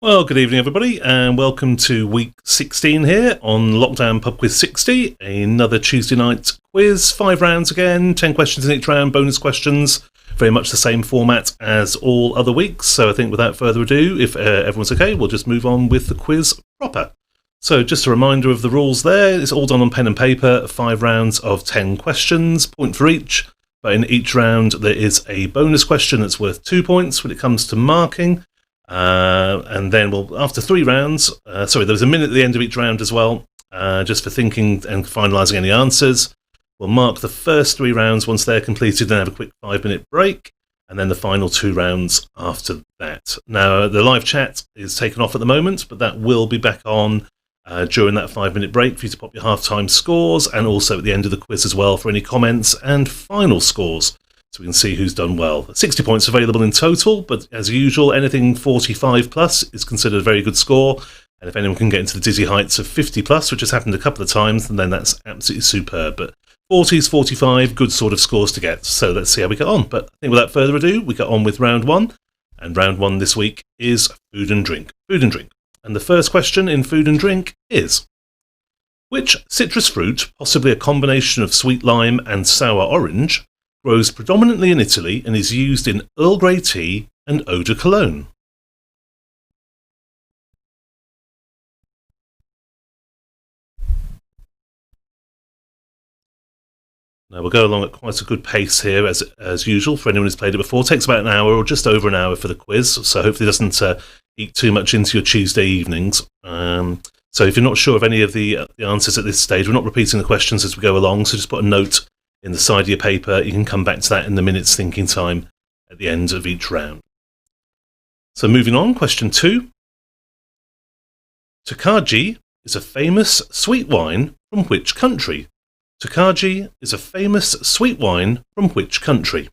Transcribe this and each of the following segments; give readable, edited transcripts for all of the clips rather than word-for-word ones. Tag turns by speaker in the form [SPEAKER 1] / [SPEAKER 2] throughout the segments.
[SPEAKER 1] Well, good evening, everybody, and welcome to week 16 here on Lockdown PubQuiz 60. Another Tuesday night quiz, 5 rounds again, 10 questions in each round, bonus questions. Very much the same format as all other weeks. So I think without further ado, if everyone's okay, we'll just move on with the quiz proper. So just a reminder of the rules there. It's all done on pen and paper, 5 rounds of 10 questions, point for each. But in each round, there is a bonus question that's worth 2 points when it comes to marking. And then after 3 rounds, there's a minute at the end of each round as well, just for thinking and finalising any answers. We'll mark the first 3 rounds once they're completed, then have a quick 5-minute break, and then the final 2 rounds after that. Now, the live chat is taken off at the moment, but that will be back on during that 5-minute break for you to pop your half-time scores, and also at the end of the quiz as well for any comments and final scores, so we can see who's done well. 60 points available in total, but as usual, anything 45 plus is considered a very good score. And if anyone can get into the dizzy heights of 50 plus, which has happened a couple of times, then that's absolutely superb. But 40s, 45, good sort of scores to get. So let's see how we get on. But I think without further ado, we get on with round 1. And round 1 this week is food and drink. Food and drink. And the first question in food and drink is: which citrus fruit, possibly a combination of sweet lime and sour orange, grows predominantly in Italy and is used in Earl Grey tea and eau de cologne? Now we'll go along at quite a good pace here as usual for anyone who's played it before. It takes about an hour or just over an hour for the quiz, so hopefully it doesn't eat too much into your Tuesday evenings. So if you're not sure of any of the answers at this stage, we're not repeating the questions as we go along, so just put a note in the side of your paper. You can come back to that in the minute's thinking time at the end of each round. So moving on, question 2. Tokaji is a famous sweet wine from which country? Tokaji is a famous sweet wine from which country?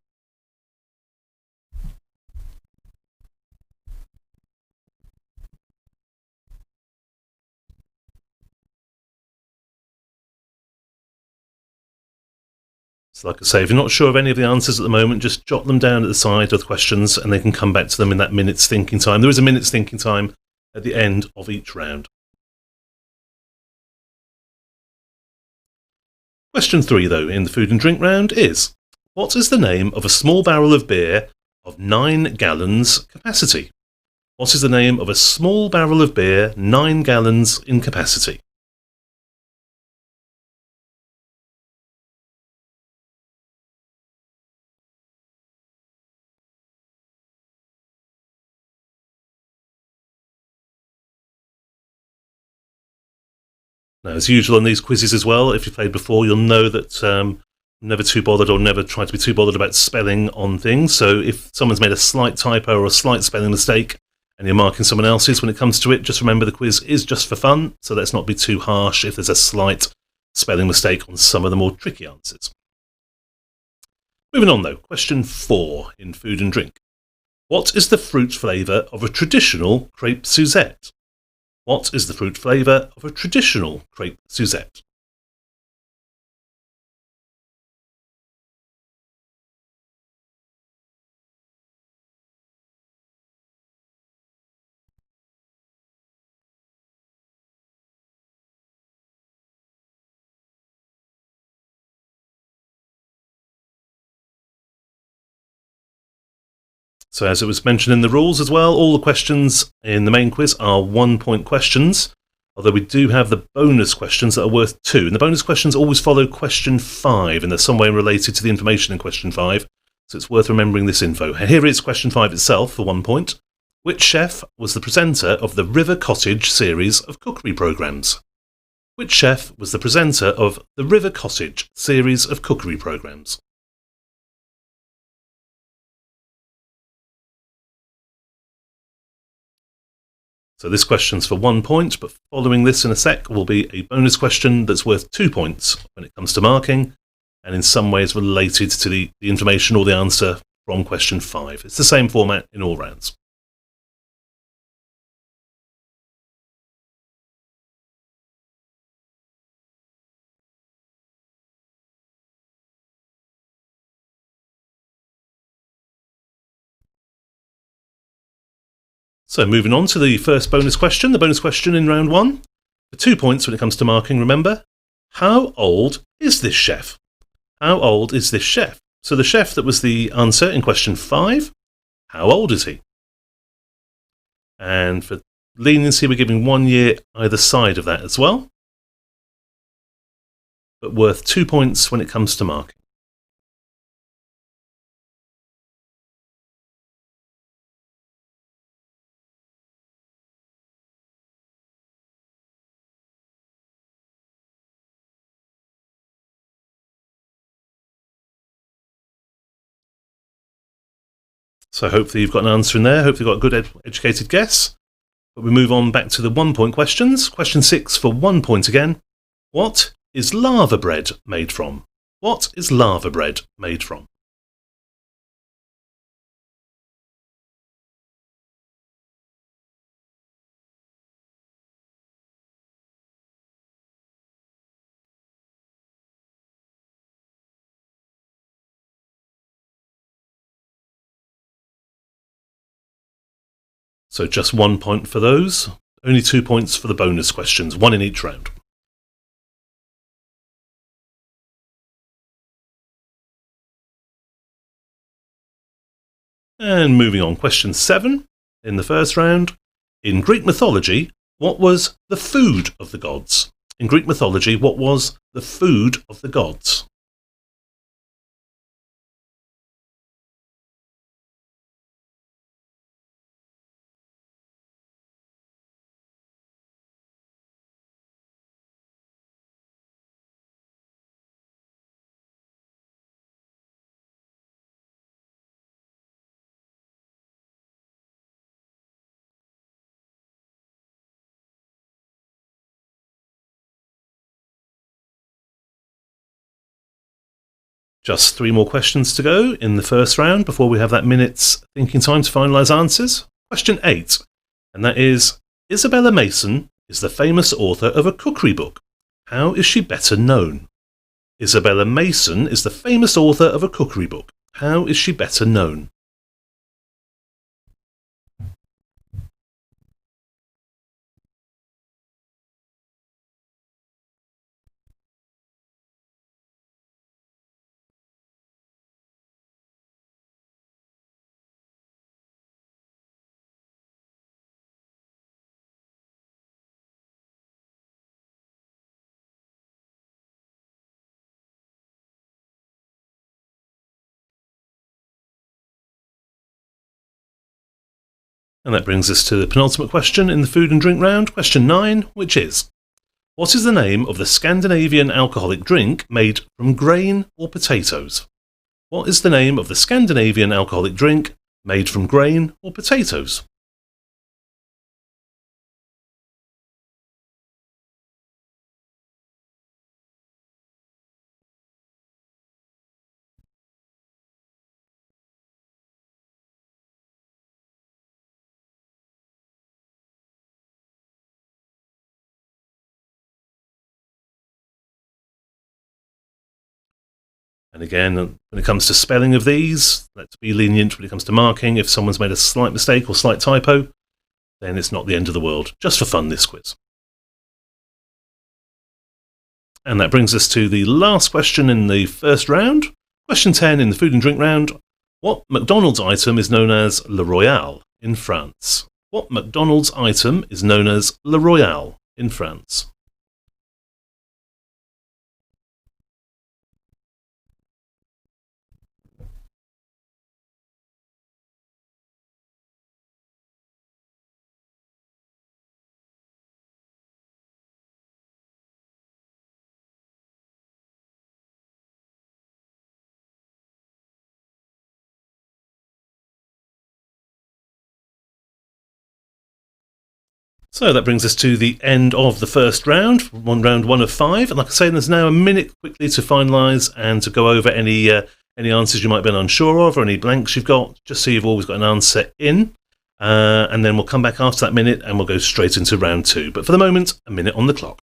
[SPEAKER 1] So like I say, if you're not sure of any of the answers at the moment, just jot them down at the side of the questions and they can come back to them in that minute's thinking time. There is a minute's thinking time at the end of each round. Question 3, though, in the food and drink round is: what is the name of a small barrel of beer of 9 gallons capacity? What is the name of a small barrel of beer, 9 gallons in capacity? Now, as usual on these quizzes as well, if you've played before, you'll know that never too bothered or never try to be too bothered about spelling on things. So if someone's made a slight typo or a slight spelling mistake and you're marking someone else's when it comes to it, just remember the quiz is just for fun, so let's not be too harsh if there's a slight spelling mistake on some of the more tricky answers. Moving on, though, question 4 in food and drink. What is the fruit flavour of a traditional crepe Suzette? What is the fruit flavour of a traditional crepe Suzette? So as it was mentioned in the rules as well, all the questions in the main quiz are 1-point questions, although we do have the bonus questions that are worth 2. And the bonus questions always follow question 5, and they're some way related to the information in question 5, so it's worth remembering this info. Here is question 5 itself for 1 point. Which chef was the presenter of the River Cottage series of cookery programmes? Which chef was the presenter of the River Cottage series of cookery programmes? So this question's for 1 point, but following this in a sec will be a bonus question that's worth 2 points when it comes to marking, and in some ways related to the information or the answer from question 5. It's the same format in all rounds. So moving on to the first bonus question, the bonus question in round 1. For 2 points when it comes to marking, remember. How old is this chef? How old is this chef? So the chef that was the answer in question 5, how old is he? And for leniency, we're giving 1 year either side of that as well. But worth 2 points when it comes to marking. So hopefully you've got an answer in there. Hopefully you've got a good educated guess. But we move on back to the 1 point questions. Question 6 for 1 point again. What is lava bread made from? What is lava bread made from? So just 1 point for those. Only 2 points for the bonus questions, 1 in each round. And moving on, question 7 in the first round. In Greek mythology, what was the food of the gods? In Greek mythology, what was the food of the gods? Just 3 more questions to go in the first round before we have that minute's thinking time to finalise answers. Question 8, and that is, Isabella Mason is the famous author of a cookery book. How is she better known? Isabella Mason is the famous author of a cookery book. How is she better known? And that brings us to the penultimate question in the food and drink round, question 9, which is, what is the name of the Scandinavian alcoholic drink made from grain or potatoes? What is the name of the Scandinavian alcoholic drink made from grain or potatoes? And again, when it comes to spelling of these, let's be lenient when it comes to marking. If someone's made a slight mistake or slight typo, then it's not the end of the world. Just for fun, this quiz. And that brings us to the last question in the first round. Question 10 in the food and drink round. What McDonald's item is known as Le Royale in France? What McDonald's item is known as Le Royale in France? So that brings us to the end of the first round, round 1 of 5. And like I say, there's now a minute quickly to finalise and to go over any answers you might have been unsure of or any blanks you've got, just so you've always got an answer in. And then we'll come back after that minute and we'll go straight into round 2. But for the moment, a minute on the clock.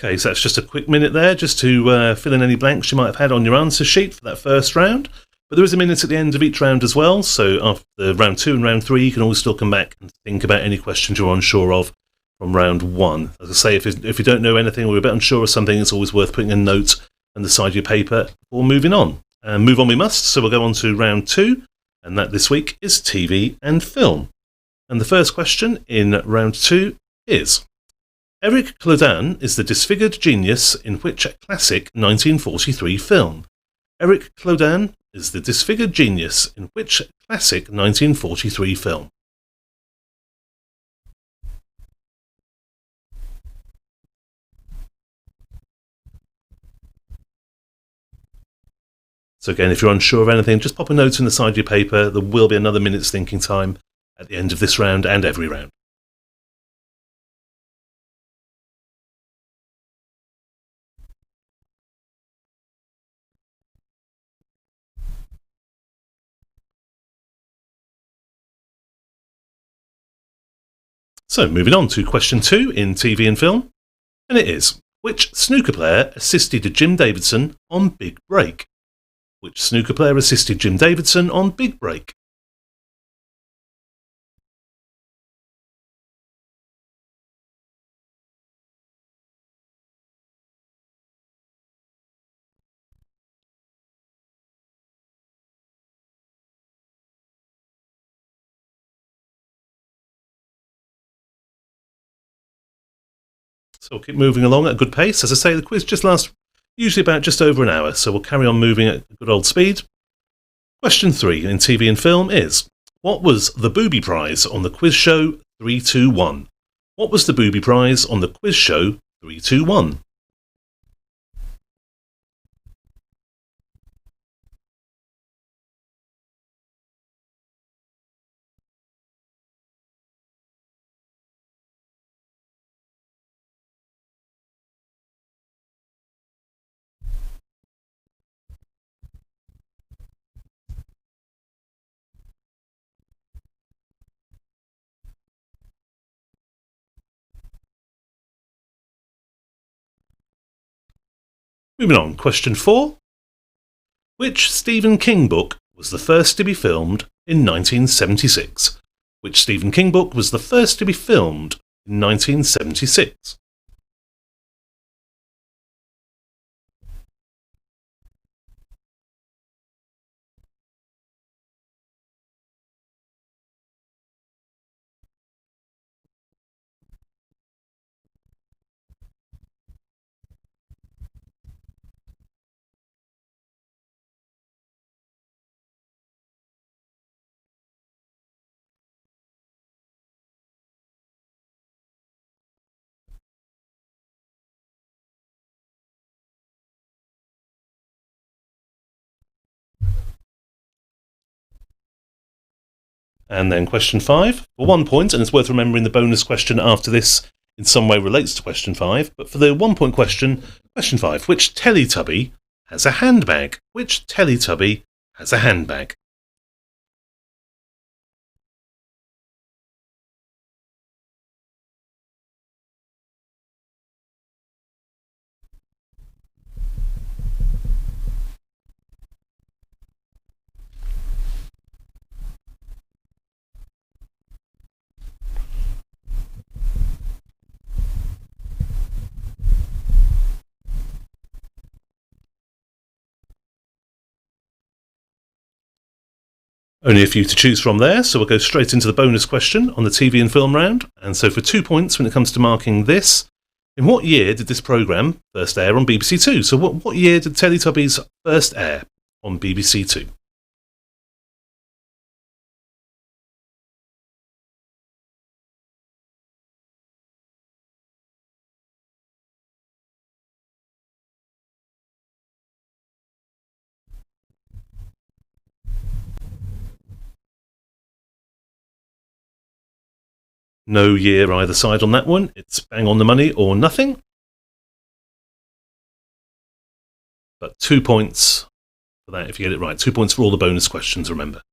[SPEAKER 1] Okay, so that's just a quick minute there, just to fill in any blanks you might have had on your answer sheet for that first round. But there is a minute at the end of each round as well, so after round 2 and round 3, you can always still come back and think about any questions you're unsure of from round 1. As I say, if you don't know anything or you're a bit unsure of something, it's always worth putting a note on the side of your paper before moving on. And move on we must, so we'll go on to round 2, and that this week is TV and film. And the first question in round 2 is: Eric Clodin is the disfigured genius in which classic 1943 film? Eric Clodin is the disfigured genius in which classic 1943 film? So again, if you're unsure of anything, just pop a note in the side of your paper. There will be another minute's thinking time at the end of this round and every round. So moving on to question 2 in TV and film, and it is: which snooker player assisted Jim Davidson on Big Break? Which snooker player assisted Jim Davidson on Big Break? So we'll keep moving along at a good pace. As I say, the quiz just lasts usually about just over an hour, so we'll carry on moving at good old speed. Question 3 in TV and film is: what was the booby prize on the quiz show 321? What was the booby prize on the quiz show 321? Moving on, question 4. Which Stephen King book was the first to be filmed in 1976? Which Stephen King book was the first to be filmed in 1976? And then question 5, for 1 point, and it's worth remembering the bonus question after this in some way relates to question 5, but for the 1 point question, question 5, which Teletubby has a handbag? Which Teletubby has a handbag? Only a few to choose from there, so we'll go straight into the bonus question on the TV and film round. And so for 2 points when it comes to marking this, in what year did this programme first air on BBC Two? So what year did Teletubbies first air on BBC Two? No year either side on that one. It's bang on the money or nothing. But 2 points for that if you get it right. 2 points for all the bonus questions, remember.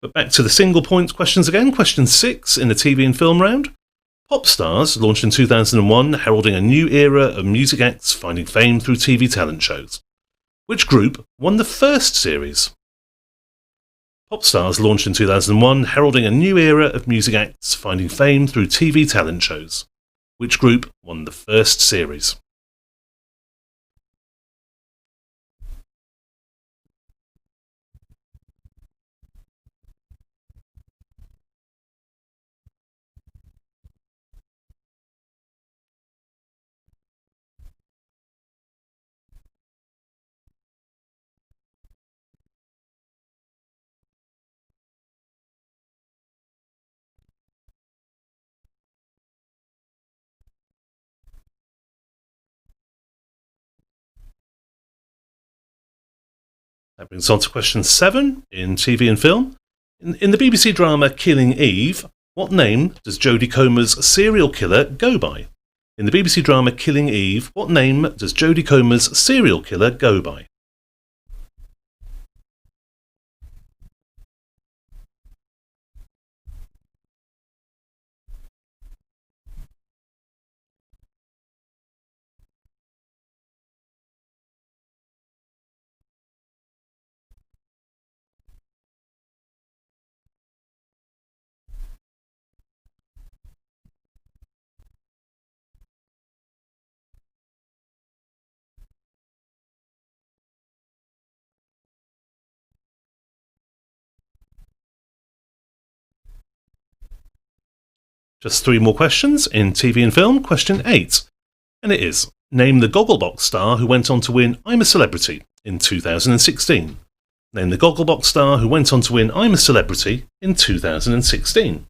[SPEAKER 1] But back to the single point questions again. Question 6 in the TV and film round. Pop Stars launched in 2001, heralding a new era of music acts finding fame through TV talent shows. Which group won the first series? Pop Stars launched in 2001, heralding a new era of music acts finding fame through TV talent shows. Which group won the first series? That brings us on to question 7 in TV and film. In the BBC drama Killing Eve, what name does Jodie Comer's serial killer go by? In the BBC drama Killing Eve, what name does Jodie Comer's serial killer go by? Just 3 more questions in TV and film. Question 8. And it is, name the Gogglebox star who went on to win I'm a Celebrity in 2016. Name the Gogglebox star who went on to win I'm a Celebrity in 2016.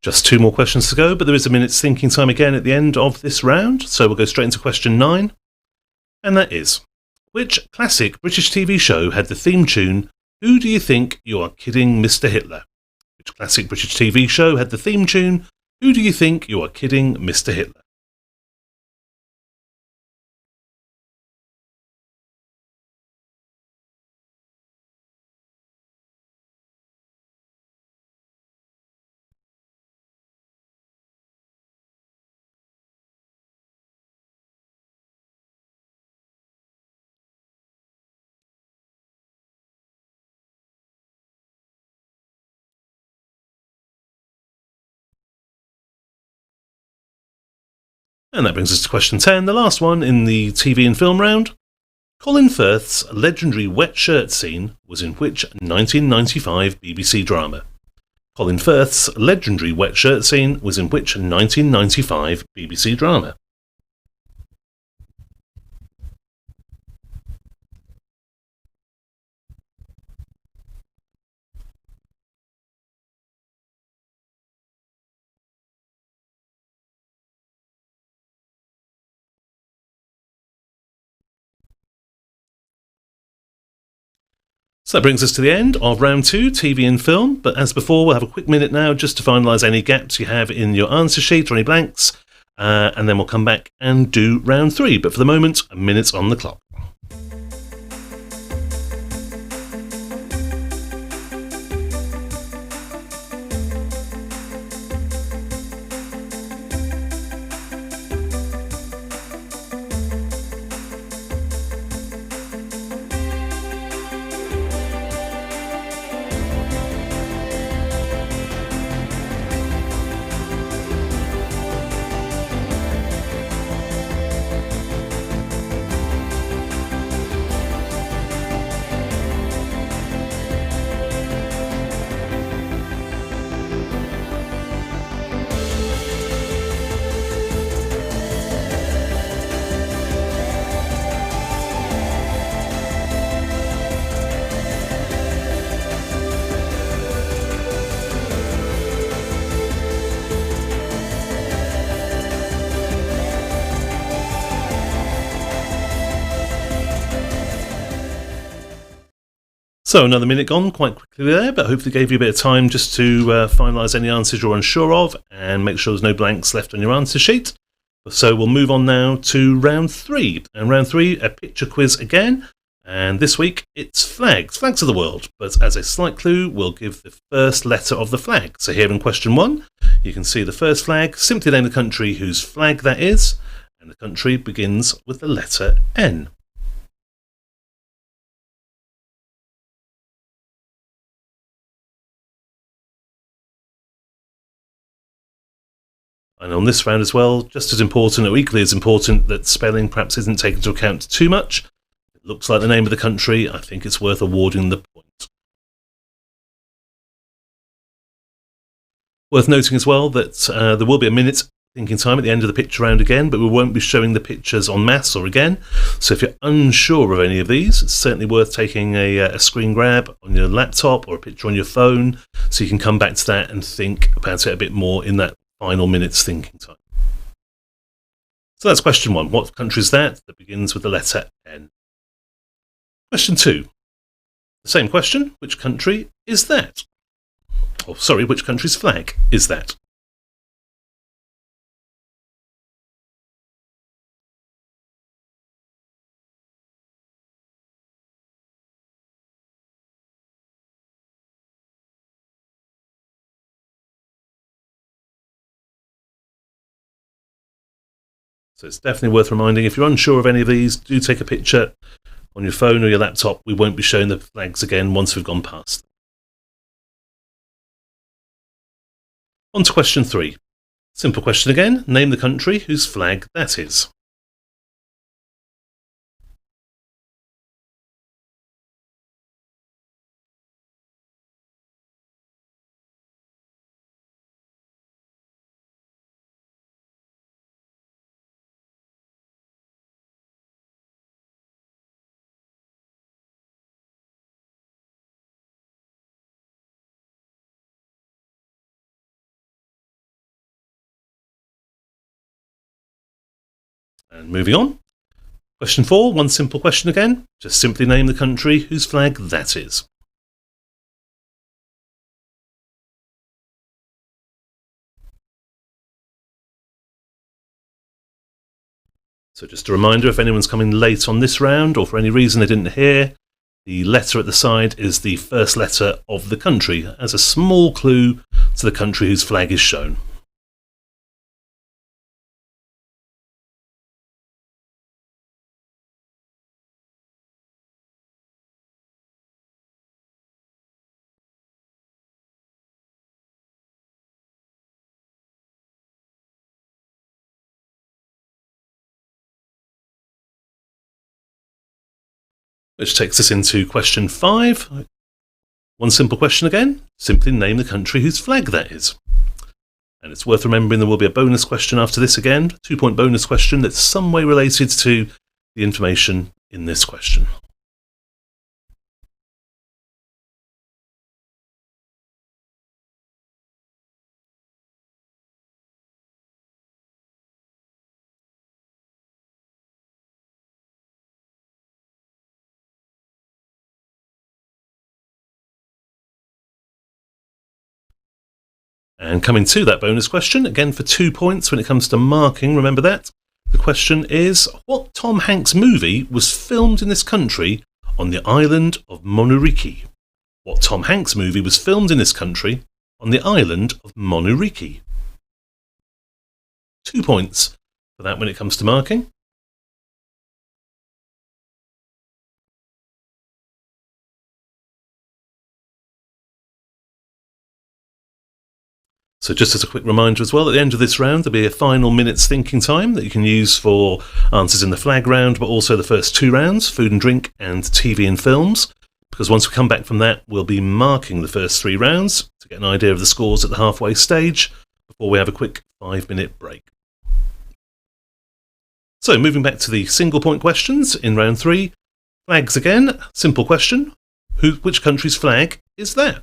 [SPEAKER 1] Just 2 more questions to go, but there is a minute's thinking time again at the end of this round, so we'll go straight into question 9. And that is, which classic British TV show had the theme tune, Who Do You Think You Are Kidding, Mr. Hitler? Which classic British TV show had the theme tune, Who Do You Think You Are Kidding, Mr. Hitler? And that brings us to question 10, the last one in the TV and film round. Colin Firth's legendary wet shirt scene was in which 1995 BBC drama? Colin Firth's legendary wet shirt scene was in which 1995 BBC drama? So that brings us to the end of round 2, TV and film, but as before, we'll have a quick minute now just to finalise any gaps you have in your answer sheet or any blanks, and then we'll come back and do round 3. But for the moment, a minute on the clock. So another minute gone quite quickly there, but hopefully gave you a bit of time just to finalise any answers you're unsure of and make sure there's no blanks left on your answer sheet. So we'll move on now to round 3. And round 3, a picture quiz again. And this week it's flags of the world. But as a slight clue, we'll give the first letter of the flag. So here in question 1, you can see the first flag. Simply name the country whose flag that is. And the country begins with the letter N. And on this round as well, just as important or equally as important that spelling perhaps isn't taken into account too much. It looks like the name of the country. I think it's worth awarding the point. Worth noting as well that there will be a minute thinking time at the end of the picture round again, but we won't be showing the pictures en masse or again. So if you're unsure of any of these, it's certainly worth taking a screen grab on your laptop or a picture on your phone so you can come back to that and think about it a bit more in that final minute's thinking time. So that's question 1. What country is that begins with the letter N? Question 2. The same question. Which country is that? Oh, sorry, which country's flag is that? So it's definitely worth reminding, if you're unsure of any of these, do take a picture on your phone or your laptop. We won't be showing the flags again once we've gone past. On to question 3. Simple question again. Name the country whose flag that is. And moving on. Question 4, one simple question again. Just simply name the country whose flag that is. So just a reminder, if anyone's coming late on this round or for any reason they didn't hear, the letter at the side is the first letter of the country as a small clue to the country whose flag is shown. Which takes us into question 5. One simple question again. Simply name the country whose flag that is. And it's worth remembering there will be a bonus question after this again, 2-point bonus question that's some way related to the information in this question. And coming to that bonus question, again for 2 points when it comes to marking, remember that. The question is, what Tom Hanks movie was filmed in this country on the island of Monuriki? What Tom Hanks movie was filmed in this country on the island of Monuriki? 2 points for that when it comes to marking. So just as a quick reminder as well, at the end of this round, there'll be a final minute's thinking time that you can use for answers in the flag round, but also the first 2 rounds, food and drink and TV and films. Because once we come back from that, we'll be marking the first 3 rounds to get an idea of the scores at the halfway stage before we have a quick 5-minute break. So moving back to the single point questions in round 3, flags again, simple question. Which country's flag is that?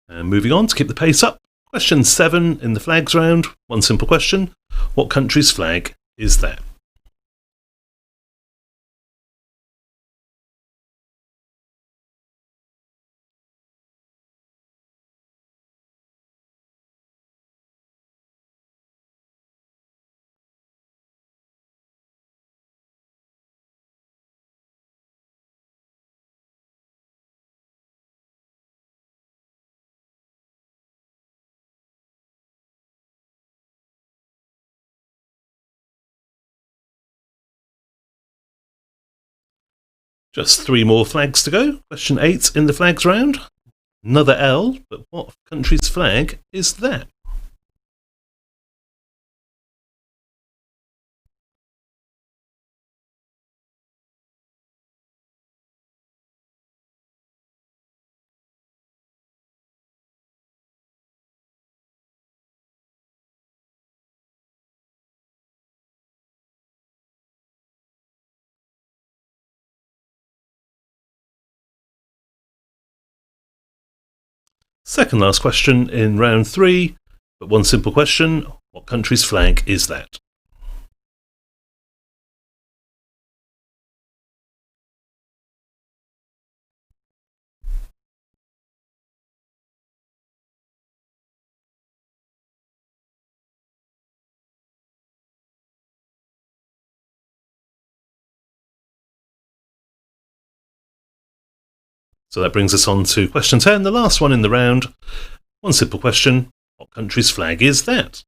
[SPEAKER 1] And moving on to keep the pace up. Question 7 in the flags round. One simple question. What country's flag is that? Just 3 more flags to go. Question 8 in the flags round. Another L, but what country's flag is that? Second last question in round 3, but one simple question. What country's flag is that? So that brings us on to question 10, the last one in the round. One simple question. What country's flag is that?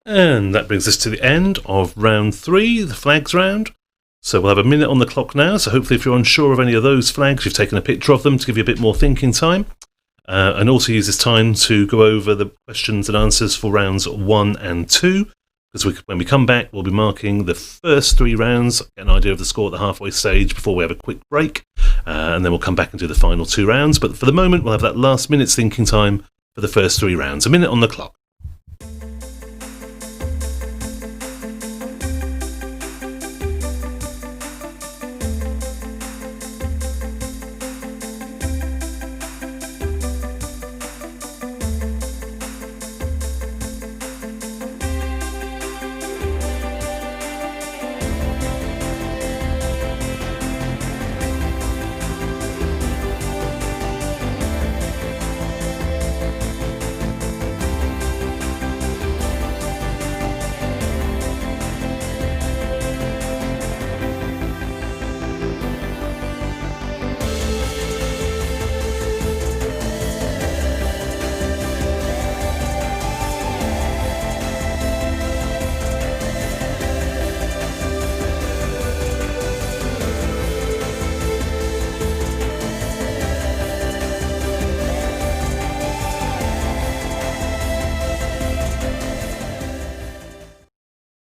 [SPEAKER 1] And that brings us to the end of round 3, the flags round. So we'll have a minute on the clock now, so hopefully if you're unsure of any of those flags, you've taken a picture of them to give you a bit more thinking time. And also use this time to go over the questions and answers for rounds 1 and 2, because when we come back, we'll be marking the first 3 rounds, get an idea of the score at the halfway stage before we have a quick break, and then we'll come back and do the final 2 rounds. But for the moment, we'll have that last minute's thinking time for the first 3 rounds. A minute on the clock.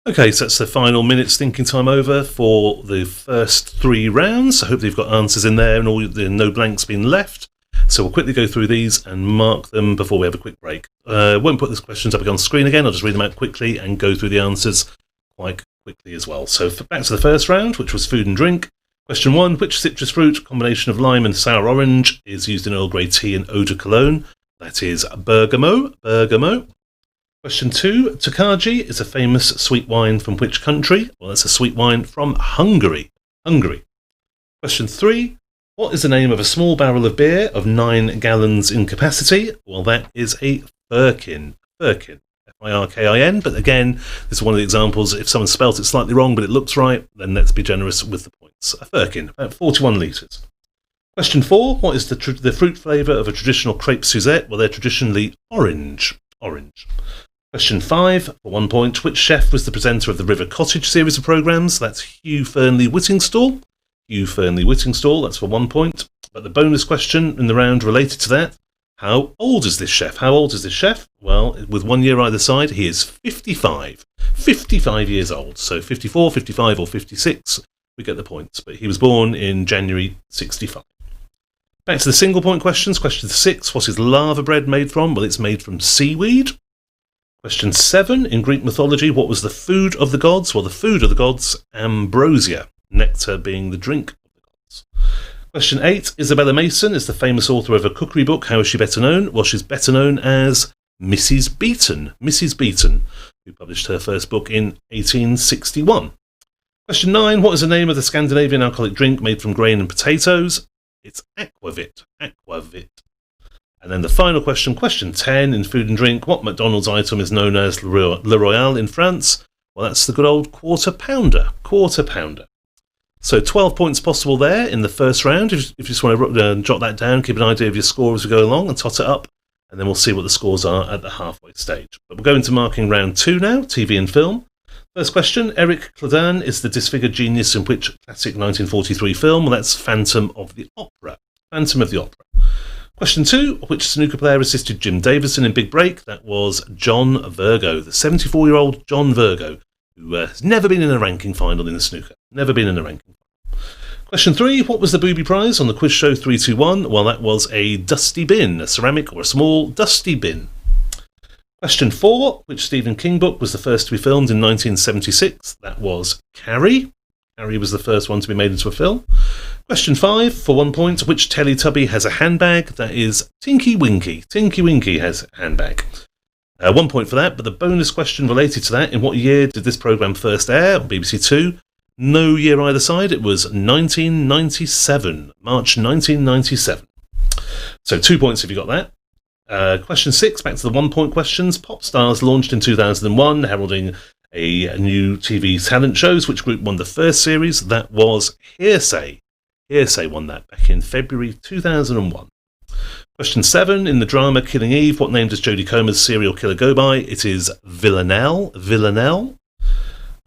[SPEAKER 1] Okay, so that's the final minute's thinking time over for the first 3 rounds. So hopefully you've got answers in there and no blanks being left. So we'll quickly go through these and mark them before we have a quick break. Won't put these questions up on screen again. I'll just read them out quickly and go through the answers quite quickly as well. So back to the first round, which was food and drink. Question 1, which citrus fruit, combination of lime and sour orange, is used in Earl Grey tea and eau de cologne? That is bergamot. Question 2, Tokaji is a famous sweet wine from which country? Well, that's a sweet wine from Hungary. Question 3, what is the name of a small barrel of beer of 9 gallons in capacity? Well, that is a firkin. Firkin, but again, this is one of the examples. If someone spelt it slightly wrong, but it looks right, then let's be generous with the points. A firkin, about 41 litres. Question 4, what is the fruit flavour of a traditional crepe Suzette? Well, they're traditionally orange. Question 5, for 1 point, which chef was the presenter of the River Cottage series of programmes? That's Hugh Fearnley-Whittingstall. That's for 1 point. But the bonus question in the round related to that, How old is this chef? How old is this chef? Well, with 1 year either side, he is 55. 55 years old. So 54, 55 or 56, we get the points. But he was born in January 65. Back to the single point questions. Question 6, what is lava bread made from? Well, it's made from seaweed. Question 7, in Greek mythology, what was the food of the gods? Well, the food of the gods, ambrosia, nectar being the drink of the gods. Question 8, Isabella Mason is the famous author of a cookery book. How is she better known? Well, she's better known as Mrs. Beeton. Mrs. Beeton, who published her first book in 1861. Question 9, what is the name of the Scandinavian alcoholic drink made from grain and potatoes? It's aquavit. Aquavit. And then the final question, question 10, in food and drink, what McDonald's item is known as Le Royale in France? Well, that's the good old quarter pounder. Quarter pounder. So 12 points possible there in the first round. If you just want to jot that down, keep an idea of your score as we go along and tot it up, and then we'll see what the scores are at the halfway stage. But we'll go into marking round 2 now, TV and film. First question, Eric Clapton is the disfigured genius in which classic 1943 film? Well, that's Phantom of the Opera. Phantom of the Opera. Question 2, which snooker player assisted Jim Davison in Big Break? That was John Virgo, the 74-year-old John Virgo, who has never been in a ranking final in the snooker. Never been in a ranking final. Question 3, what was the booby prize on the quiz show 321? Well, that was a dusty bin, a ceramic or a small dusty bin. Question 4, which Stephen King book was the first to be filmed in 1976? That was Carrie. Carrie was the first one to be made into a film. Question 5, for 1 point, which Teletubby has a handbag? That is Tinky Winky. Tinky Winky has a handbag. 1 point for that, but the bonus question related to that, in what year did this programme first air on BBC Two? No year either side, it was 1997, March 1997. So 2 points if you got that. Question 6, back to the 1 point questions. Pop Stars launched in 2001, heralding a new TV talent shows. Which group won the first series? That was Hearsay. Hearsay won that back in February 2001. Question 7, in the drama Killing Eve, what name does Jodie Comer's serial killer go by? It is Villanelle. Villanelle.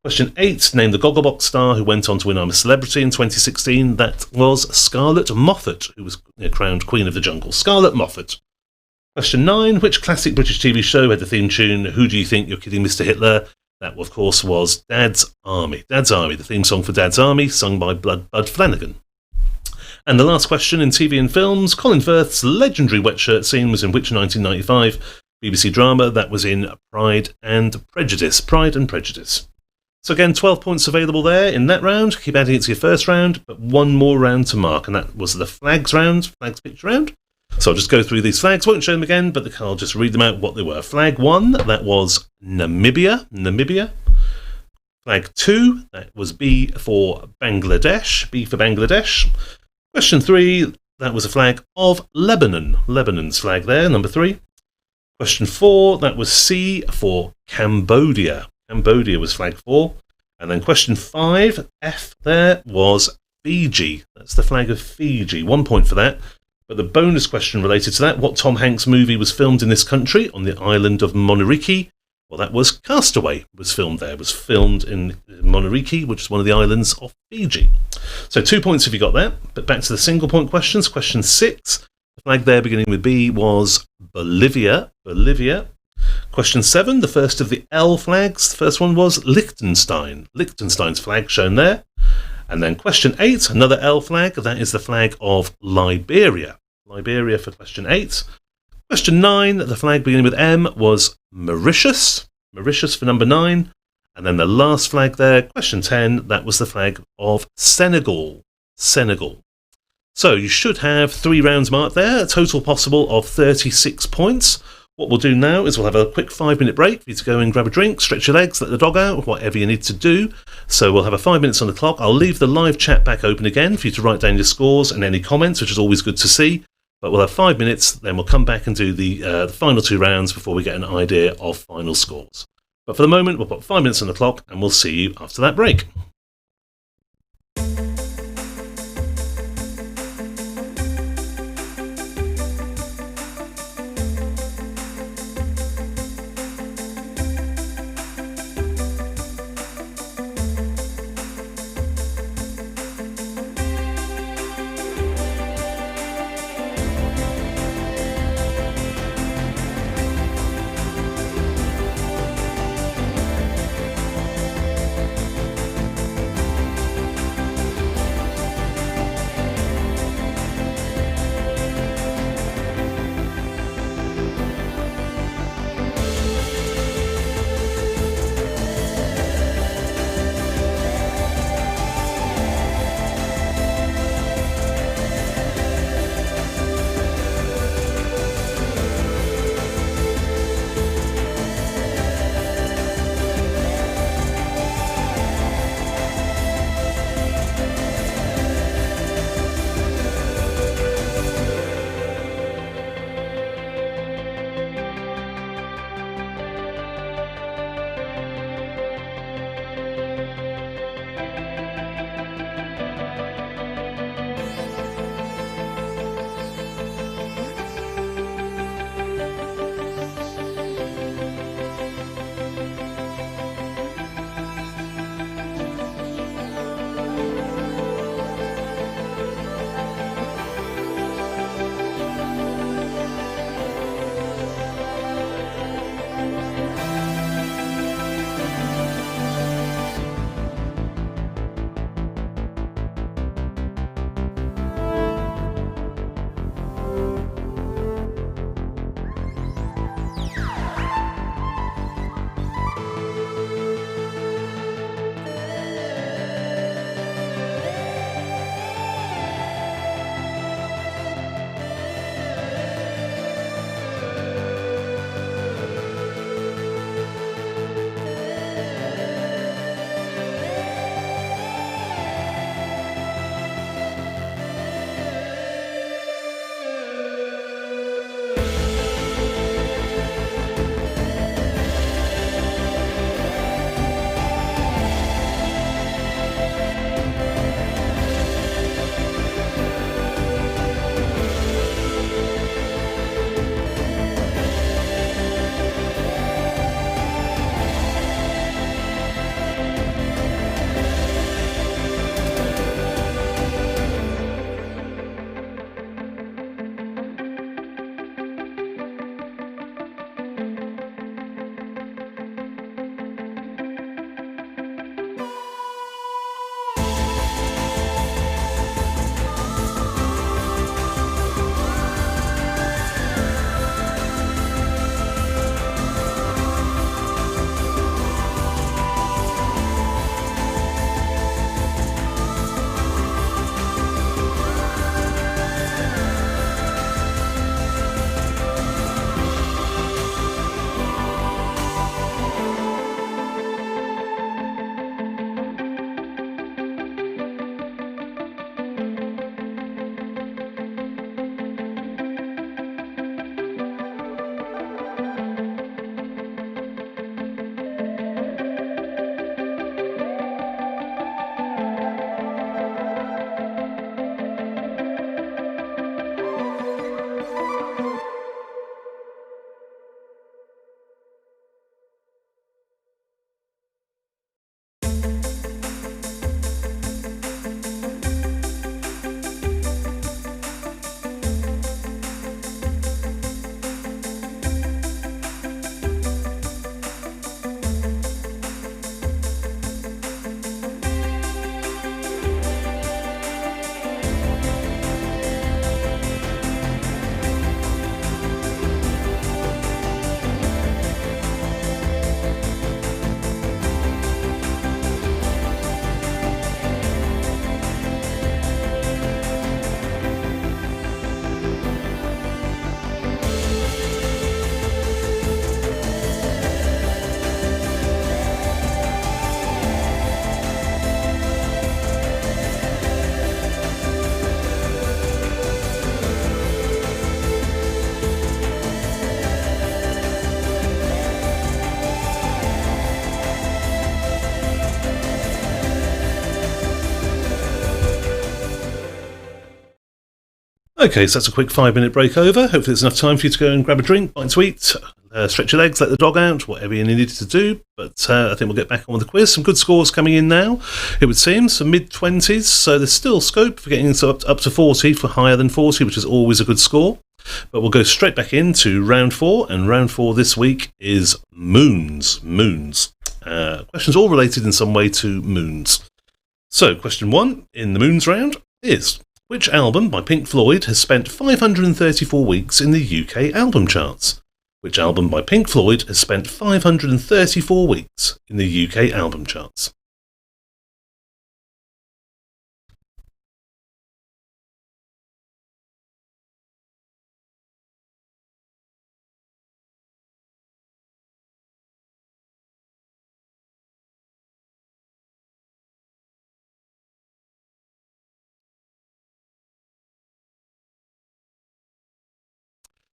[SPEAKER 1] Question 8, name the Gogglebox star who went on to win I'm a Celebrity in 2016. That was Scarlett Moffat, who was crowned Queen of the Jungle. Scarlett Moffat. Question 9, which classic British TV show had the theme tune Who Do You Think You're Kidding Mr. Hitler? That, of course, was Dad's Army. Dad's Army, the theme song for Dad's Army, sung by Bud Flanagan. And the last question, in TV and films, Colin Firth's legendary wet shirt scene was in which 1995 BBC drama? That was in Pride and Prejudice. Pride and Prejudice. So again, 12 points available there in that round. Keep adding it to your first round, but one more round to mark, and that was the flags round, flags picture round. So I'll just go through these flags, won't show them again, but I'll just read them out what they were. Flag 1, that was Namibia. Namibia. Flag 2, that was B for Bangladesh. B for Bangladesh. Question 3, that was a flag of Lebanon. Lebanon's flag there, number 3. Question 4, that was C for Cambodia. Cambodia was flag 4. And then question 5, F there, was Fiji. That's the flag of Fiji. 1 point for that. But the bonus question related to that, what Tom Hanks movie was filmed in this country on the island of Monariki? Well, that was Castaway was filmed there. It was filmed in Monariki, which is one of the islands of Fiji. So 2 points if you got that. But back to the single point questions. Question 6, the flag there beginning with B was Bolivia. Bolivia. Question 7, the first of the L flags. The first one was Liechtenstein. Liechtenstein's flag shown there. And then question 8, another L flag. That is the flag of Liberia. Liberia for question 8. Question 9, the flag beginning with M was Mauritius. Mauritius for number 9. And then the last flag there, question 10, that was the flag of Senegal. Senegal. So you should have 3 rounds marked there, a total possible of 36 points. What we'll do now is we'll have a quick 5-minute break for you to go and grab a drink, stretch your legs, let the dog out, whatever you need to do. So we'll have a 5 minutes on the clock. I'll leave the live chat back open again for you to write down your scores and any comments, which is always good to see. But we'll have 5 minutes, then we'll come back and do the final 2 rounds before we get an idea of final scores. But for the moment, we'll put 5 minutes on the clock and we'll see you after that break. Okay, so that's a quick 5-minute break over. Hopefully there's enough time for you to go and grab a drink, bite to eat, stretch your legs, let the dog out, whatever you needed to do. But I think we'll get back on with the quiz. Some good scores coming in now, it would seem. Some mid-20s, so there's still scope for getting up to 40, for higher than 40, which is always a good score. But we'll go straight back into round 4, and round 4 this week is moons. Questions all related in some way to moons. So, question 1 in the moons round is: which album by Pink Floyd has spent 534 weeks in the UK album charts? Which album by Pink Floyd has spent 534 weeks in the UK album charts?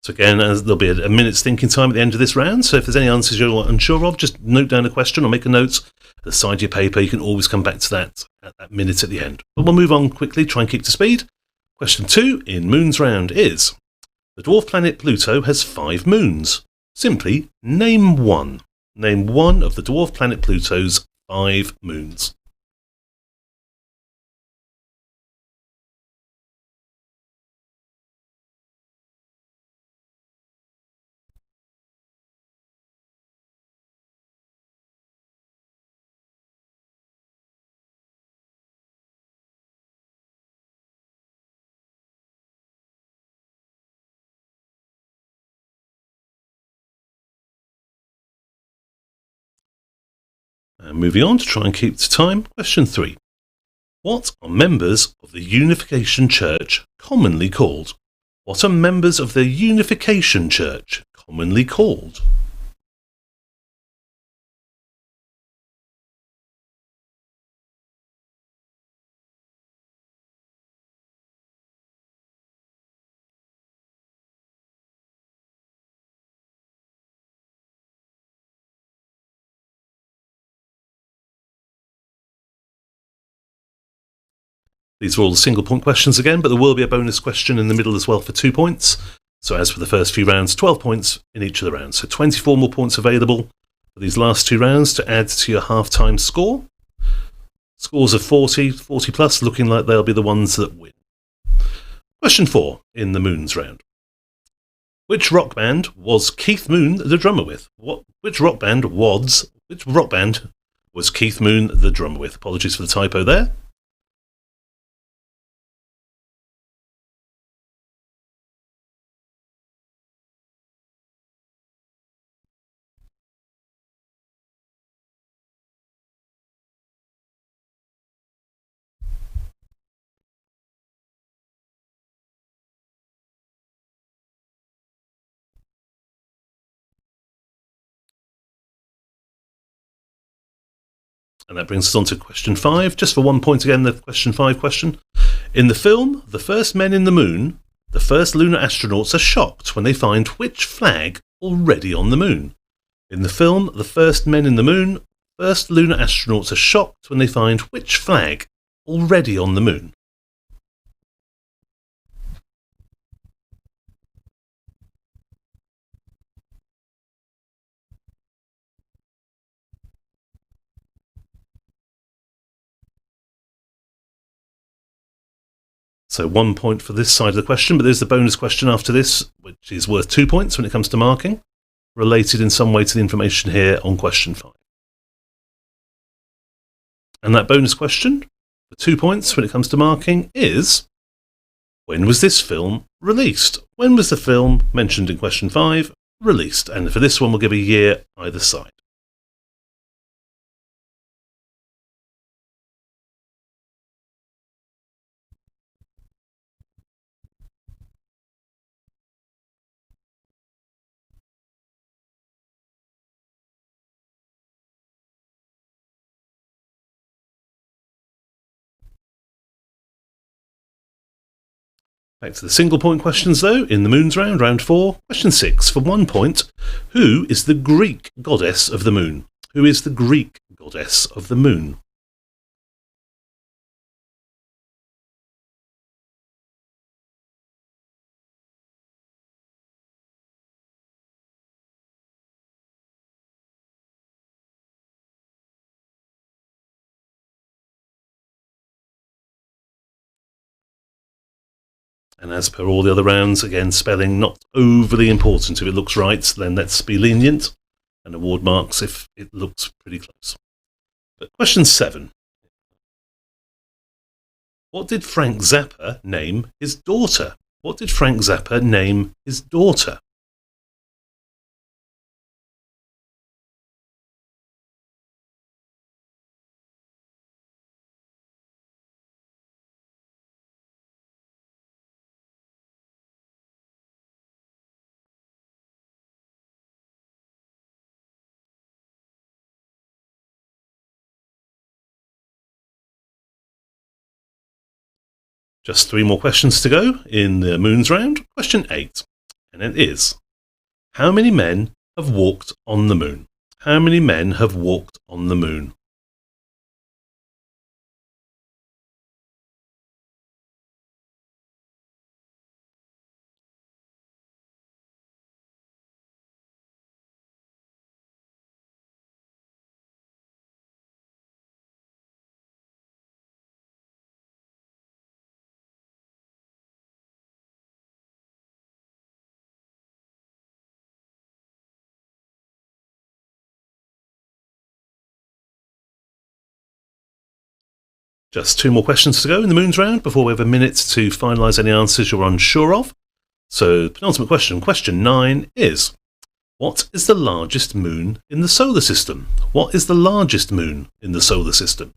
[SPEAKER 1] So again, there'll be a minute's thinking time at the end of this round, so if there's any answers you're unsure of, just note down a question or make a note at the side of your paper. You can always come back to that at that minute at the end. But we'll move on quickly, try and keep to speed. Question 2 in Moons Round is: the dwarf planet Pluto has 5 moons. Simply name one. Name one of the dwarf planet Pluto's 5 moons. And moving on to try and keep to time, question 3. What are members of the Unification Church commonly called? What are members of the Unification Church commonly called? These are all the single point questions again, but there will be a bonus question in the middle as well for 2 points. So as for the first few rounds, 12 points in each of the rounds. So 24 more points available for these last 2 rounds to add to your half-time score. Scores of 40 plus, looking like they'll be the ones that win. Question 4 in the Moons round. Which rock band was Keith Moon the drummer with? Which rock band was Keith Moon the drummer with? Apologies for the typo there. And that brings us on to question 5. Just for 1 point again, the question 5 question. In the film The First Men in the Moon, the first lunar astronauts are shocked when they find which flag already on the moon? In the film The First Men in the Moon, first lunar astronauts are shocked when they find which flag already on the moon? So 1 point for this side of the question, but there's the bonus question after this, which is worth 2 points when it comes to marking, related in some way to the information here on question 5. And that bonus question, for 2 points when it comes to marking, is: when was this film released? When was the film mentioned in question 5 released? And for this one, we'll give a year either side. Back to the single point questions though, in the Moons round, round 4, question 6, for 1 point. Who is the Greek goddess of the moon? Who is the Greek goddess of the moon? And as per all the other rounds, again, spelling not overly important. If it looks right, then let's be lenient and award marks if it looks pretty close. But question 7. What did Frank Zappa name his daughter? What did Frank Zappa name his daughter? Just 3 more questions to go in the Moons round. Question 8. And it is, how many men have walked on the moon? How many men have walked on the moon? Just 2 more questions to go in the Moons round before we have a minute to finalise any answers you're unsure of. So, penultimate question, question 9 is, what is the largest moon in the solar system? What is the largest moon in the solar system?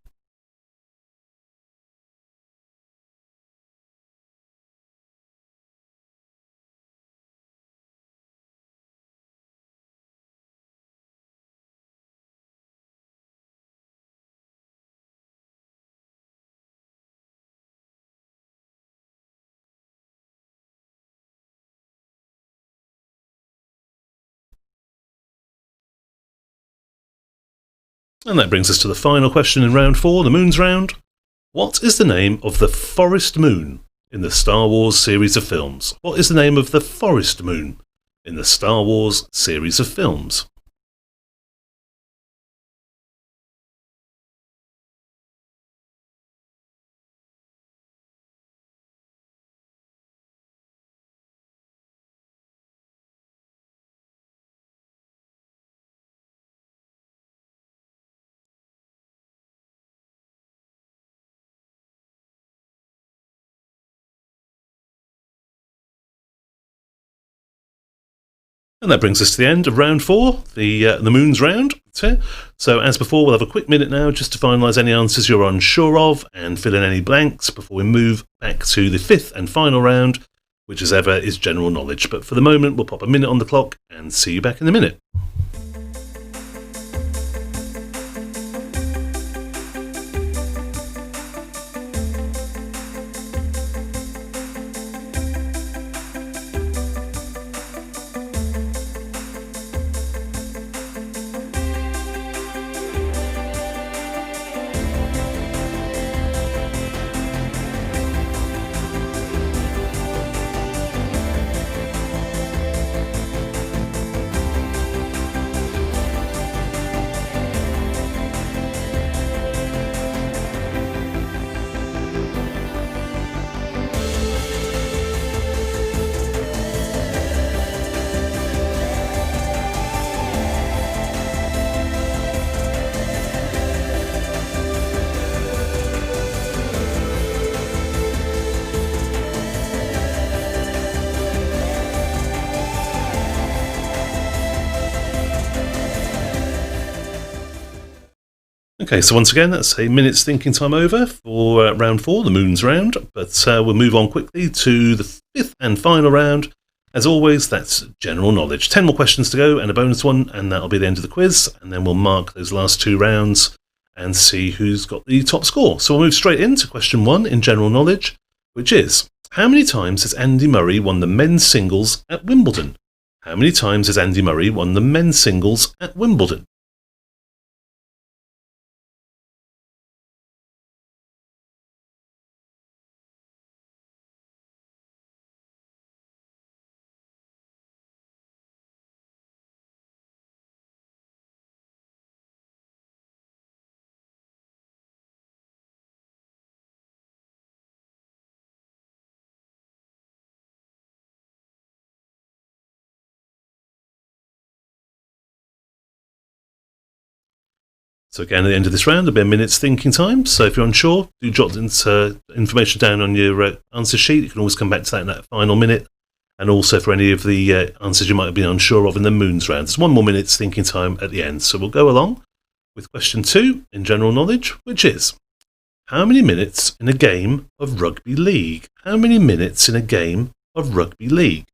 [SPEAKER 1] And that brings us to the final question in round 4, the Moons round. What is the name of the forest moon in the Star Wars series of films? What is the name of the forest moon in the Star Wars series of films? And that brings us to the end of round 4, the Moons round. So as before, we'll have a quick minute now just to finalise any answers you're unsure of and fill in any blanks before we move back to the 5th and final round, which as ever is general knowledge. But for the moment, we'll pop a minute on the clock and see you back in a minute. Okay, so once again, that's a minute's thinking time over for round 4, the Moons round. But we'll move on quickly to the 5th and final round. As always, that's general knowledge. 10 more questions to go and a bonus one, and that'll be the end of the quiz. And then we'll mark those last 2 rounds and see who's got the top score. So we'll move straight into question 1 in general knowledge, which is, how many times has Andy Murray won the men's singles at Wimbledon? How many times has Andy Murray won the men's singles at Wimbledon? So again, at the end of this round, there'll be a minute's thinking time. So if you're unsure, do jot information down on your answer sheet. You can always come back to that in that final minute. And also for any of the answers you might have been unsure of in the moons round. There's 1 more minute's thinking time at the end. So we'll go along with question 2 in general knowledge, which is, how many minutes in a game of rugby league? How many minutes in a game of rugby league?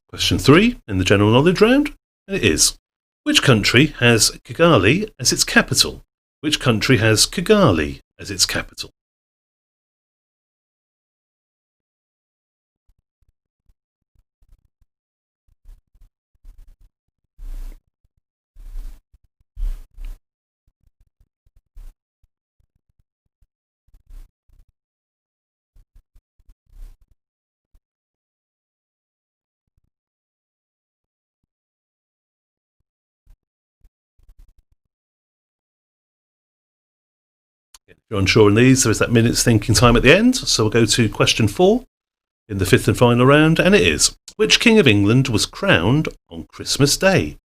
[SPEAKER 1] Question 3 in the general knowledge round, and it is, which country has Kigali as its capital? Which country has Kigali as its capital? If you're unsure on these, there is that minute's thinking time at the end. So we'll go to question 4 in the 5th and final round, and it is, which King of England was crowned on Christmas Day?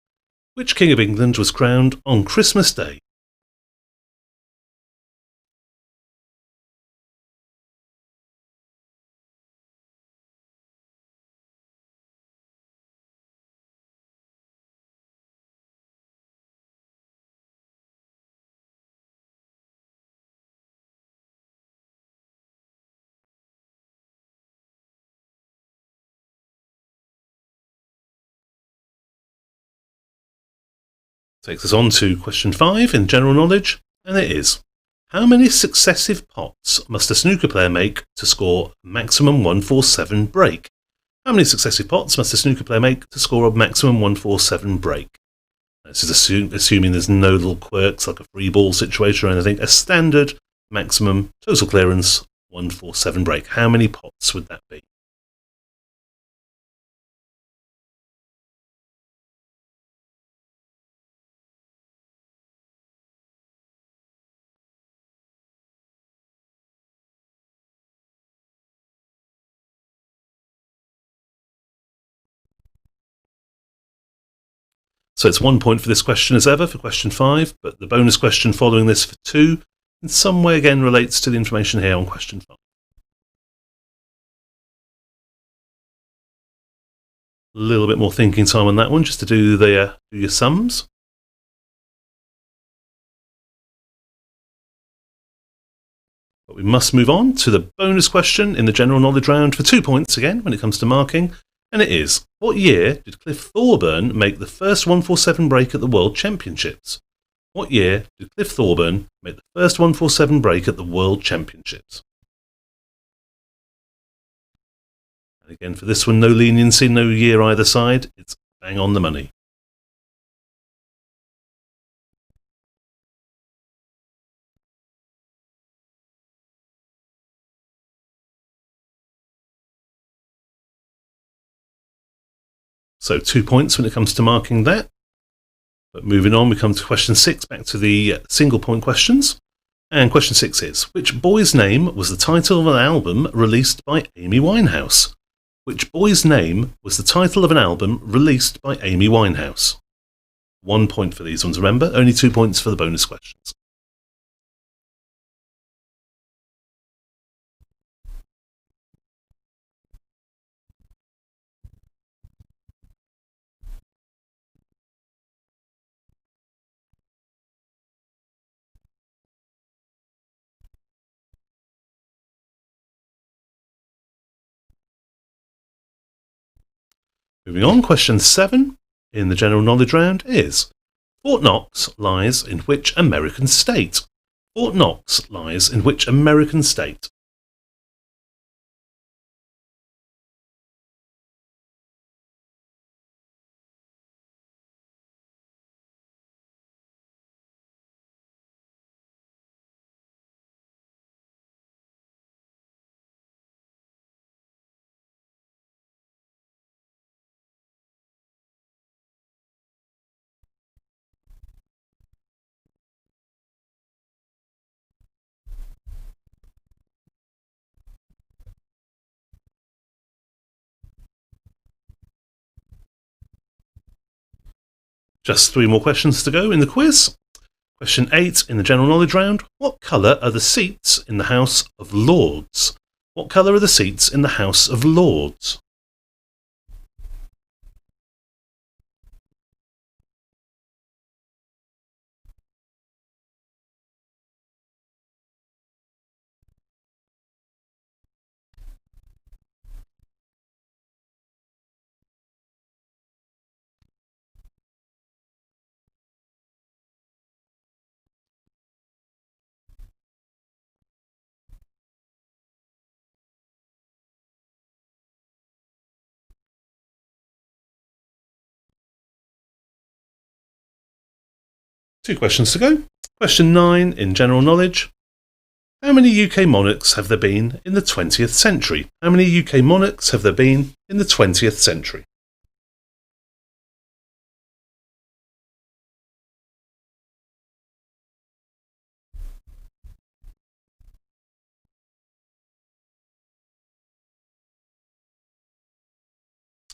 [SPEAKER 1] Which King of England was crowned on Christmas Day? Takes us on to question 5 in general knowledge, and it is, how many successive pots must a snooker player make to score a maximum 147 break? How many successive pots must a snooker player make to score a maximum 147 break? This is assuming there's no little quirks like a free ball situation or anything. A standard maximum total clearance 147 break. How many pots would that be? So it's 1 point for this question as ever for question 5, but the bonus question following this for 2 in some way again relates to the information here on question 5. A little bit more thinking time on that one just to do your sums. But we must move on to the bonus question in the general knowledge round for 2 points again when it comes to marking. And it is, what year did Cliff Thorburn make the first 147 break at the World Championships? What year did Cliff Thorburn make the first 147 break at the World Championships? And again, for this one, no leniency, no year either side. It's bang on the money. So 2 points when it comes to marking that. But moving on, we come to question 6, back to the single point questions. And question 6 is, which boy's name was the title of an album released by Amy Winehouse? Which boy's name was the title of an album released by Amy Winehouse? 1 point for these ones, remember, only 2 points for the bonus questions. Moving on, question 7 in the general knowledge round is, Fort Knox lies in which American state? Fort Knox lies in which American state? Just 3 more questions to go in the quiz. Question 8 in the general knowledge round. What colour are the seats in the House of Lords? What colour are the seats in the House of Lords? Two questions to go. Question 9 in general knowledge. How many UK monarchs have there been in the 20th century? How many UK monarchs have there been in the 20th century?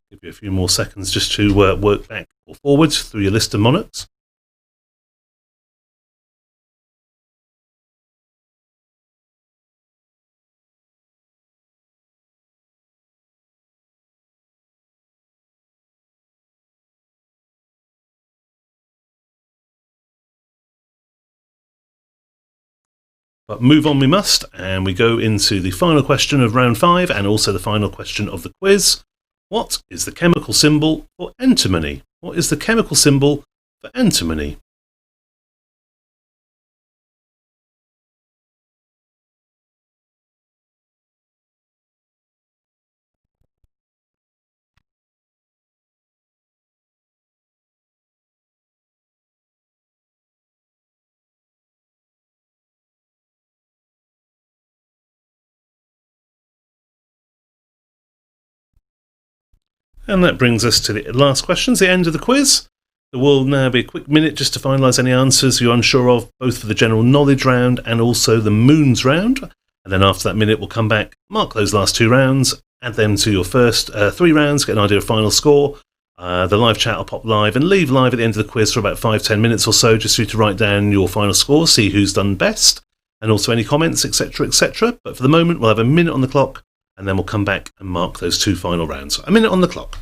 [SPEAKER 1] Give you a few more seconds just to work back or forwards through your list of monarchs. But move on we must, and we go into the final question of round 5 and also the final question of the quiz. What is the chemical symbol for antimony? What is the chemical symbol for antimony? And that brings us to the last questions, the end of the quiz. There will now be a quick minute just to finalise any answers you're unsure of, both for the general knowledge round and also the moons round. And then after that minute, we'll come back, mark those last 2 rounds, add them to your first 3 rounds, get an idea of final score. The live chat will pop live and leave live at the end of the quiz for about 5-10 minutes or so, just for you to write down your final score, see who's done best, and also any comments, etc., etc. But for the moment, we'll have a minute on the clock, and then we'll come back and mark those 2 final rounds. A minute on the clock.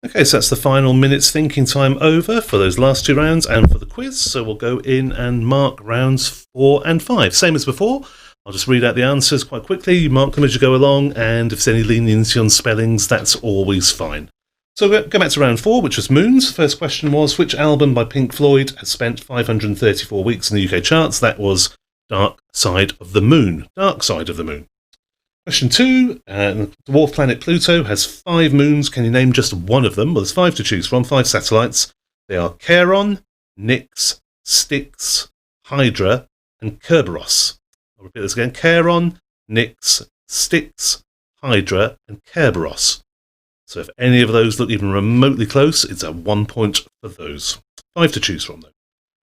[SPEAKER 1] Okay, so that's the final minute's thinking time over for those last 2 rounds and for the quiz. So we'll go in and mark rounds 4 and 5. Same as before, I'll just read out the answers quite quickly. You mark them as you go along, and if there's any leniency on spellings, that's always fine. So go back to round 4, which was moons. First question was, which album by Pink Floyd has spent 534 weeks in the UK charts? That was Dark Side of the Moon. Dark Side of the Moon. Question 2, the dwarf planet Pluto has 5 moons. Can you name just one of them? Well, there's 5 to choose from, 5 satellites. They are Charon, Nix, Styx, Hydra, and Kerberos. I'll repeat this again. Charon, Nix, Styx, Hydra, and Kerberos. So if any of those look even remotely close, it's a 1 point for those. 5 to choose from, though.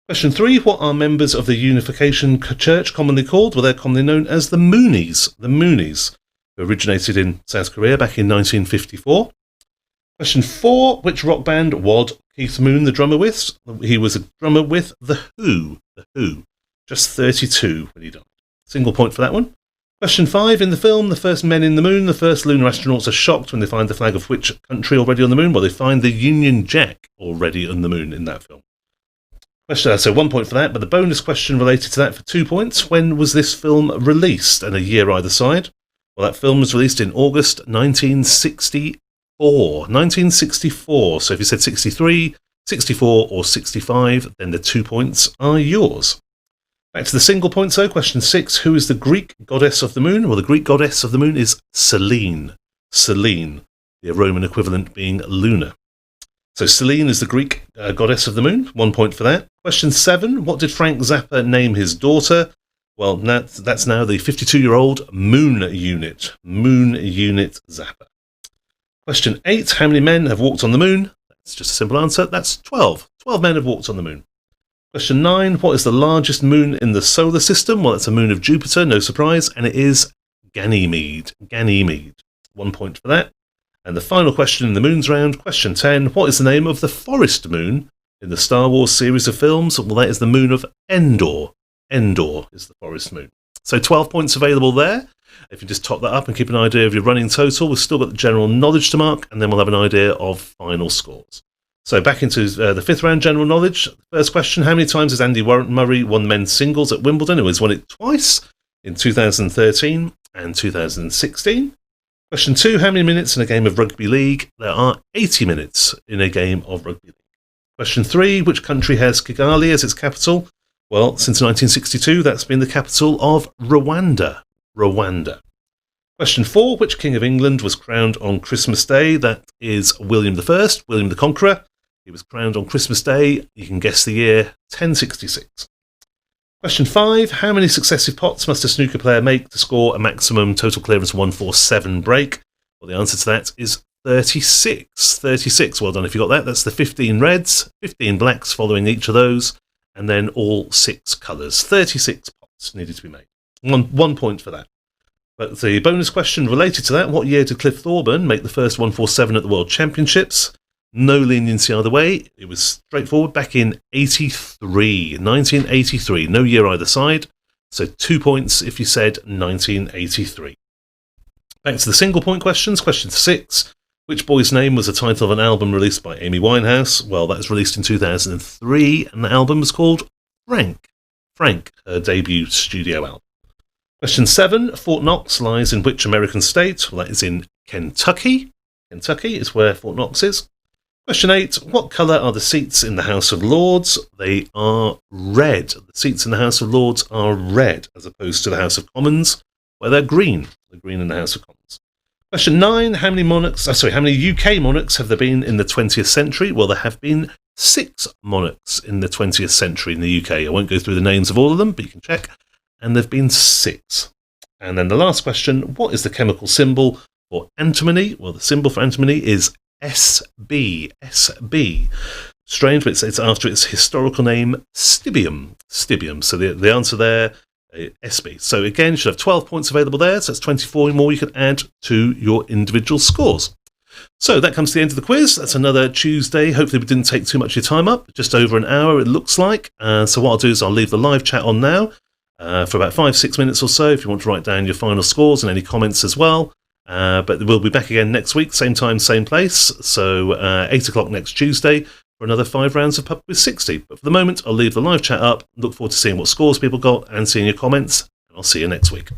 [SPEAKER 1] Question 3, what are members of the Unification Church commonly called? Well, they're commonly known as the Moonies. The Moonies, who originated in South Korea back in 1954. Question 4, which rock band was Keith Moon the drummer with? He was a drummer with The Who. The Who. Just 32 when he died. Single point for that one. Question 5. In the film, the first men in the moon, the first lunar astronauts are shocked when they find the flag of which country already on the moon? Well, they find the Union Jack already on the moon in that film. Question, so 1 point for that, but the bonus question related to that for 2 points. When was this film released? And a year either side. Well, that film was released in August 1964. 1964. So if you said 63, 64 or 65, then the 2 points are yours. Back to the single points though. Question 6. Who is the Greek goddess of the moon? Well, the Greek goddess of the moon is Selene. Selene, the Roman equivalent being Luna. So Selene is the Greek goddess of the moon. 1 point for that. Question 7. What did Frank Zappa name his daughter? Well, that's now the 52-year-old Moon Unit. Moon Unit Zappa. Question 8. How many men have walked on the moon? That's just a simple answer. That's 12. 12 men have walked on the moon. Question 9. What is the largest moon in the solar system? Well, it's a moon of Jupiter, no surprise, and it is Ganymede. Ganymede. 1 point for that. And the final question in the moons round, question 10. What is the name of the forest moon in the Star Wars series of films? Well, that is the moon of Endor. Endor is the forest moon. So 12 points available there. If you just top that up and keep an idea of your running total, we've still got the general knowledge to mark, and then we'll have an idea of final scores. So back into the fifth round, general knowledge. First question, how many times has Andy Murray won men's singles at Wimbledon? He has won it twice, in 2013 and 2016. Question 2, how many minutes in a game of rugby league? There are 80 minutes in a game of rugby league. Question 3, which country has Kigali as its capital? Well, since 1962, that's been the capital of Rwanda. Rwanda. Question 4, which King of England was crowned on Christmas Day? That is William I, William the Conqueror. He was crowned on Christmas Day. You can guess the year, 1066. Question 5, how many successive pots must a snooker player make to score a maximum total clearance 147 break? Well, the answer to that is 36. 36, well done if you got that. That's the 15 reds, 15 blacks following each of those, and then all 6 colours. 36 pots needed to be made. One point for that. But the bonus question related to that, what year did Cliff Thorburn make the first 147 at the World Championships? No leniency either way. It was straightforward back in 83, 1983. No year either side. So 2 points if you said 1983. Back to the single point questions. Question 6. Which boy's name was the title of an album released by Amy Winehouse? Well, that was released in 2003, and the album was called Frank. Frank, her debut studio album. Question 7. Fort Knox lies in which American state? Well, that is in Kentucky. Kentucky is where Fort Knox is. Question 8. What colour are the seats in the House of Lords? They are red. The seats in the House of Lords are red, as opposed to the House of Commons, where they're green. They're green in the House of Commons. Question 9. How many UK monarchs have there been in the 20th century? Well, there have been 6 monarchs in the 20th century in the UK. I won't go through the names of all of them, but you can check. And there have been 6. And then the last question, what is the chemical symbol for antimony? Well, the symbol for antimony is SB. SB. Strange, but it's after its historical name, stibium. Stibium. So the answer there, SB. So again, you should have 12 points available there. So that's 24 more you can add to your individual scores. So that comes to the end of the quiz. That's another Tuesday. Hopefully we didn't take too much of your time up. Just over an hour, it looks like. So what I'll do is I'll leave the live chat on now for about 5-6 minutes or so if you want to write down your final scores and any comments as well. But we'll be back again next week, same time, same place. So 8 o'clock next Tuesday for another 5 rounds of PubQuiz 60. But for the moment, I'll leave the live chat up. Look forward to seeing what scores people got and seeing your comments. And I'll see you next week.